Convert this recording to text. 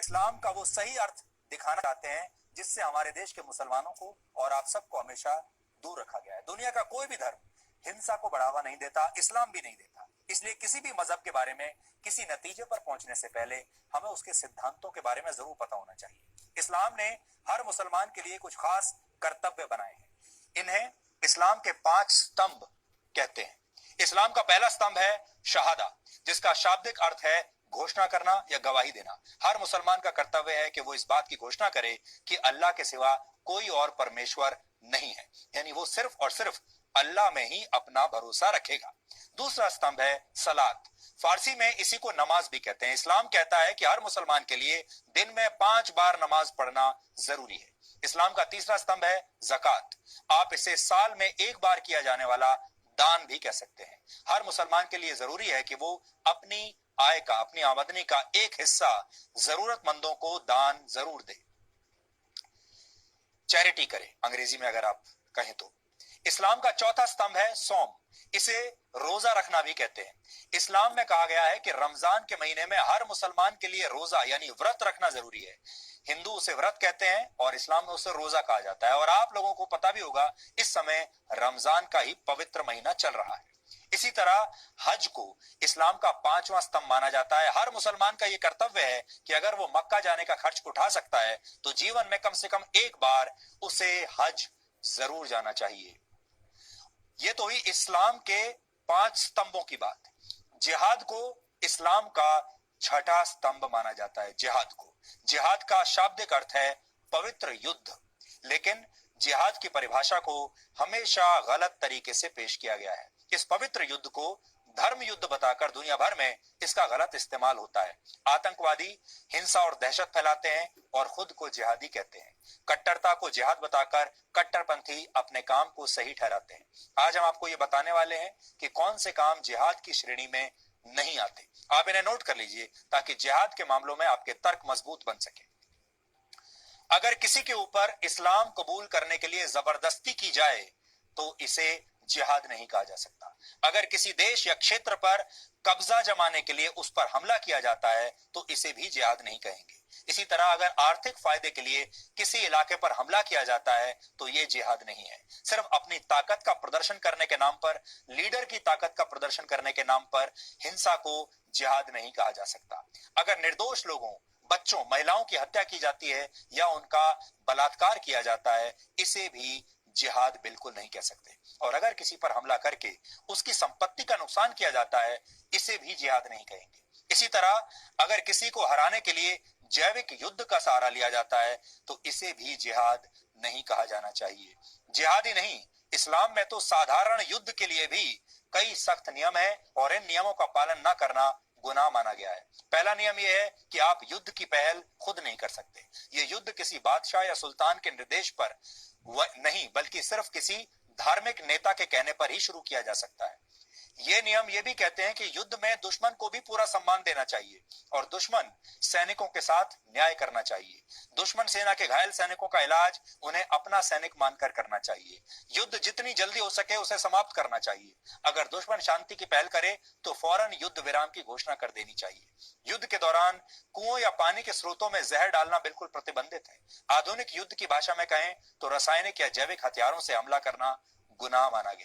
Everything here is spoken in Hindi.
इस्लाम का वो सही अर्थ दिखाना चाहते हैं जिससे हमारे देश के मुसलमानों को और आप सबको हमेशा दूर रखा गया है। दुनिया का कोई भी धर्म हिंसा को बढ़ावा नहीं देता, इस्लाम भी नहीं देता। इसलिए किसी भी मजहब के बारे में किसी नतीजे पर पहुंचने से पहले हमें उसके सिद्धांतों के बारे में जरूर पता होना चाहिए। इस्लाम ने हर मुसलमान के लिए कुछ खास कर्तव्य बनाए हैं। इन्हें इस्लाम के 5 स्तंभ कहते हैं। इस्लाम का पहला स्तंभ है शहादा, जिसका शाब्दिक अर्थ है घोषणा करना या गवाही देना। हर मुसलमान का कर्तव्य है कि वो इस बात की घोषणा करे कि अल्लाह के सिवा कोई और परमेश्वर नहीं है, यानी वो सिर्फ और सिर्फ अल्लाह में ही अपना भरोसा रखेगा। दूसरा स्तंभ है सलात। फारसी में इसी को नमाज भी कहते हैं। इस्लाम कहता है कि हर मुसलमान के लिए दिन में 5 बार नमाज पढ़ना जरूरी है। इस्लाम का तीसरा स्तंभ है ज़कात। आप इसे साल में एक बार किया जाने वाला दान भी कह सकते हैं। हर मुसलमान के लिए जरूरी है कि वो अपनी आय का, अपनी आमदनी का एक हिस्सा जरूरतमंदों को दान जरूर दे, चैरिटी करे अंग्रेजी में अगर आप कहें तो। इस्लाम का चौथा स्तंभ है सौम। इसे रोजा रखना भी कहते हैं। इस्लाम में कहा गया है कि रमजान के महीने में हर मुसलमान के लिए रोजा यानी व्रत रखना जरूरी है। हिंदू उसे व्रत कहते हैं और इस्लाम में उसे रोजा कहा जाता है। और आप लोगों को पता भी होगा इस समय रमजान का ही पवित्र महीना चल रहा है। इसी तरह हज को इस्लाम का 5वां स्तंभ माना जाता है। हर मुसलमान का यह कर्तव्य है कि अगर वो मक्का जाने का खर्च उठा सकता है तो जीवन में कम से कम एक बार उसे हज जरूर जाना चाहिए। ये तो ही इस्लाम के 5 स्तंभों की बात। जिहाद को इस्लाम का छठा स्तंभ माना जाता है। जिहाद का शाब्दिक अर्थ है पवित्र युद्ध, लेकिन जिहाद की परिभाषा को हमेशा गलत तरीके से पेश किया गया है। इस पवित्र युद्ध को धर्म युद्ध बताकर दुनिया भर में इसका गलत इस्तेमाल होता है। आतंकवादी हिंसा और दहशत फैलाते हैं और खुद को जिहादी कहते हैं। कट्टरता को जिहाद बताकर कट्टरपंथी अपने काम को सही ठहराते हैं। आज हम आपको ये बताने वाले हैं कि कौन से काम जिहाद की श्रेणी में नहीं आते। आप इन्हें नोट कर लीजिए ताकि जिहाद के मामलों में आपके तर्क मजबूत बन सके। अगर किसी के ऊपर इस्लाम कबूल करने के लिए जबरदस्ती की जाए तो इसे जिहाद नहीं कहा जा सकता। अगर किसी देश या क्षेत्र पर कब्जा जमाने के लिए उस पर हमला किया जाता है तो इसे भी जिहाद नहीं कहेंगे। इसी तरह अगर आर्थिक फायदे के लिए किसी इलाके पर हमला किया जाता है तो यह जिहाद नहीं है। सिर्फ अपनी ताकत का प्रदर्शन करने के नाम पर, लीडर की ताकत का प्रदर्शन करने के नाम पर हिंसा को जिहाद नहीं कहा जा सकता। अगर निर्दोष लोगों, बच्चों, महिलाओं की हत्या की जाती है या उनका बलात्कार किया जाता है, इसे भी जिहाद बिल्कुल नहीं कह सकते। और अगर किसी पर हमला करके उसकी संपत्ति का नुकसान किया जाता है, इसे भी जिहाद नहीं कहेंगे। इसी तरह अगर किसी को हराने के लिए जैविक युद्ध का सहारा लिया जाता है तो इसे भी जिहाद नहीं कहा जाना चाहिए। जिहाद ही नहीं, इस्लाम में तो साधारण युद्ध के लिए भी कई सख्त नियम है और इन नियमों का पालन न करना गुनाह माना गया है। पहला नियम यह है कि आप युद्ध की पहल खुद नहीं कर सकते। यह युद्ध किसी बादशाह या सुल्तान के निर्देश पर नहीं बल्कि सिर्फ किसी धार्मिक नेता के कहने पर ही शुरू किया जा सकता है। ये नियम ये भी कहते हैं कि युद्ध में दुश्मन को भी पूरा सम्मान देना चाहिए और दुश्मन सैनिकों के साथ न्याय करना चाहिए। दुश्मन सेना के घायल सैनिकों का इलाज उन्हें अपना सैनिक मानकर करना चाहिए। युद्ध जितनी जल्दी हो सके उसे समाप्त करना चाहिए। अगर दुश्मन शांति की पहल करे तो फौरन युद्ध विराम की घोषणा कर देनी चाहिए। युद्ध के दौरान कुओं या पानी के स्रोतों में जहर डालना बिल्कुल प्रतिबंधित है। आधुनिक युद्ध की भाषा में कहें तो रासायनिक या जैविक हथियारों से हमला करना गुनाह माना गया।